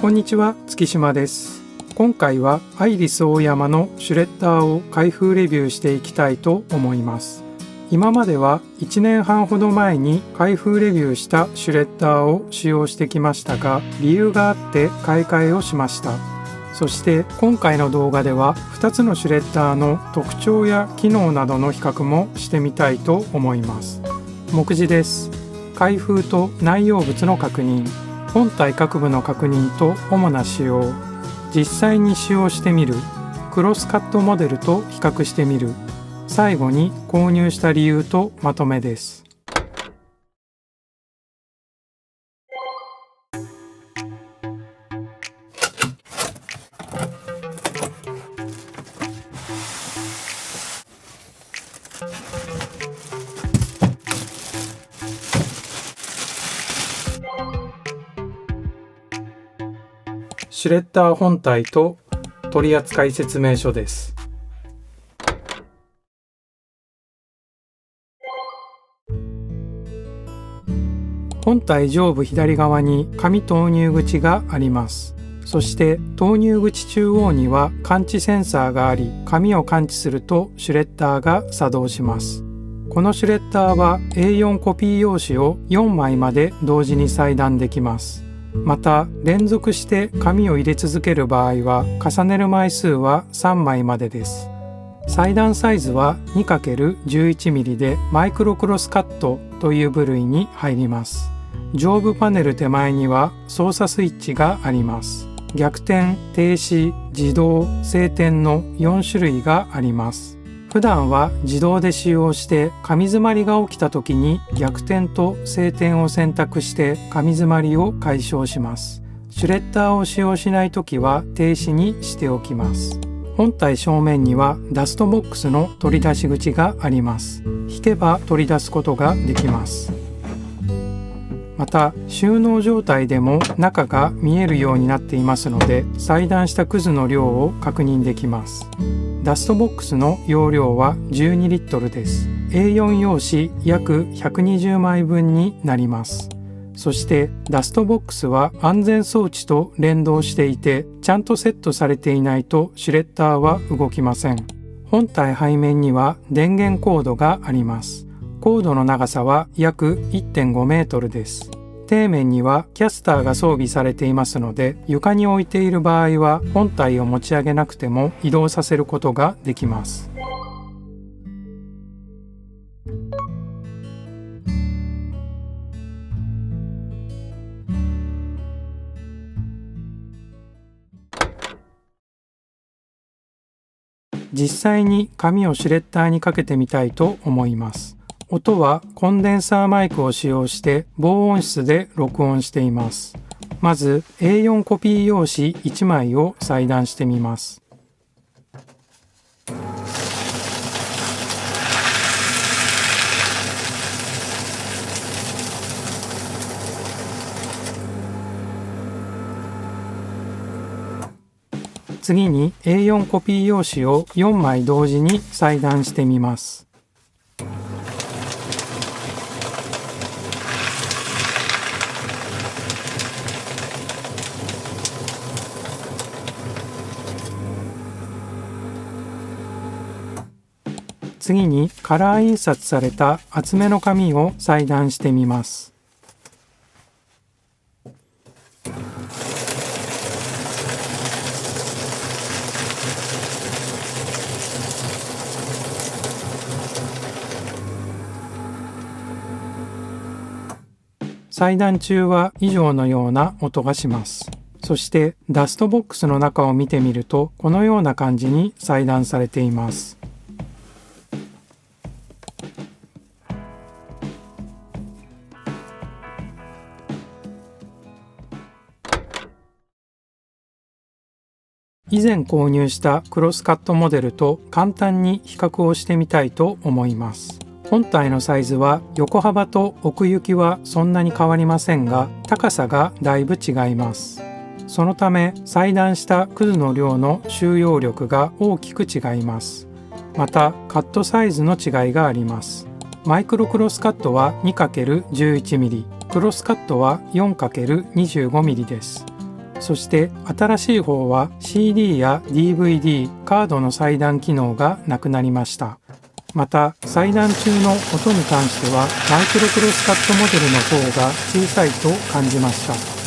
こんにちは、月島です。今回はアイリスオーヤマのシュレッダーを開封レビューしていきたいと思います。今までは1年半ほど前に開封レビューしたシュレッダーを使用してきましたが、理由があって買い替えをしました。そして今回の動画では2つのシュレッダーの特徴や機能などの比較もしてみたいと思います。目次です。開封と内容物の確認、本体各部の確認と主な仕様、実際に使用してみる、クロスカットモデルと比較してみる、最後に購入した理由とまとめです。シュレッダー本体と取扱説明書です。本体上部左側に紙投入口があります。そして投入口中央には感知センサーがあり、紙を感知するとシュレッダーが作動します。このシュレッダーは A4 コピー用紙を4枚まで同時に裁断できます。また連続して紙を入れ続ける場合は重ねる枚数は3枚までです。裁断サイズは 2×11mm でマイクロクロスカットという部類に入ります。上部パネル手前には操作スイッチがあります。逆転、停止、自動、静転の4種類があります。普段は自動で使用して紙詰まりが起きた時に逆転と静転を選択して紙詰まりを解消します。シュレッダーを使用しない時は停止にしておきます。本体正面にはダストボックスの取り出し口があります。引けば取り出すことができます。また収納状態でも中が見えるようになっていますので、裁断したくずの量を確認できます。ダストボックスの容量は12リットルです。A4 用紙約120枚分になります。そしてダストボックスは安全装置と連動していて、ちゃんとセットされていないとシュレッダーは動きません。本体背面には電源コードがあります。コードの長さは約 1.5 メートルです。底面にはキャスターが装備されていますので、床に置いている場合は本体を持ち上げなくても移動させることができます。実際に紙をシュレッダーにかけてみたいと思います。音はコンデンサーマイクを使用して防音室で録音しています。まず A4 コピー用紙1枚を裁断してみます。次に A4 コピー用紙を4枚同時に裁断してみます。次にカラー印刷された厚めの紙を裁断してみます。裁断中は以上のような音がします。そしてダストボックスの中を見てみると、このような感じに裁断されています。以前購入したクロスカットモデルと簡単に比較をしてみたいと思います。本体のサイズは横幅と奥行きはそんなに変わりませんが、高さがだいぶ違います。そのため裁断したくずの量の収容力が大きく違います。またカットサイズの違いがあります。マイクロクロスカットは 2×11mm、クロスカットは 4×25mm です。そして新しい方は CD や DVD、カードの裁断機能がなくなりました。また裁断中の音に関してはマイクロクロスカットモデルの方が小さいと感じました。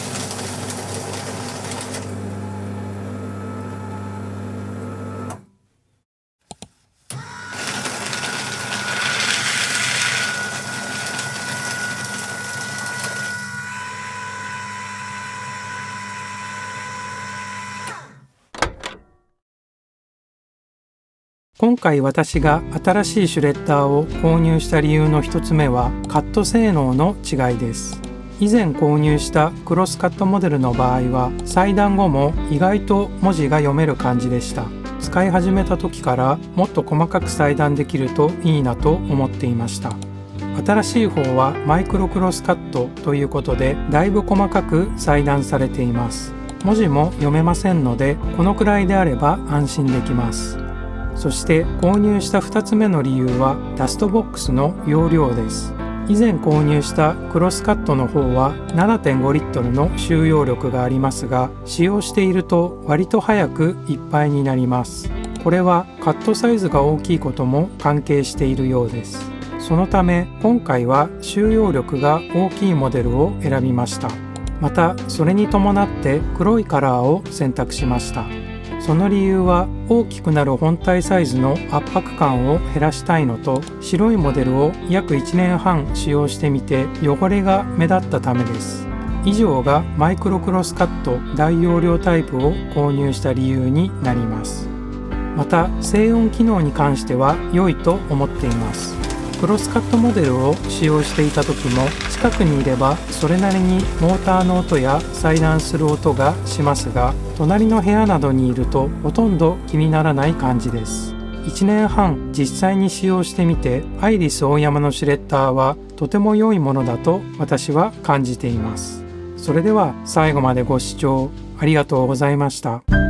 今回私が新しいシュレッダーを購入した理由の一つ目はカット性能の違いです。以前購入したクロスカットモデルの場合は裁断後も意外と文字が読める感じでした。使い始めた時からもっと細かく裁断できるといいなと思っていました。新しい方はマイクロクロスカットということでだいぶ細かく裁断されています。文字も読めませんのでこのくらいであれば安心できます。そして購入した2つ目の理由はダストボックスの容量です。以前購入したクロスカットの方は 7.5 リットルの収容力がありますが、使用していると割と早くいっぱいになります。これはカットサイズが大きいことも関係しているようです。そのため今回は収容力が大きいモデルを選びました。またそれに伴って黒いカラーを選択しました。その理由は大きくなる本体サイズの圧迫感を減らしたいのと、白いモデルを約1年半使用してみて汚れが目立ったためです。以上がマイクロクロスカット大容量タイプを購入した理由になります。また静音機能に関しては良いと思っています。クロスカットモデルを使用していた時も近くにいればそれなりにモーターの音や裁断する音がしますが、隣の部屋などにいるとほとんど気にならない感じです。1年半実際に使用してみてアイリスオーヤマのシュレッダーはとても良いものだと私は感じています。それでは最後までご視聴ありがとうございました。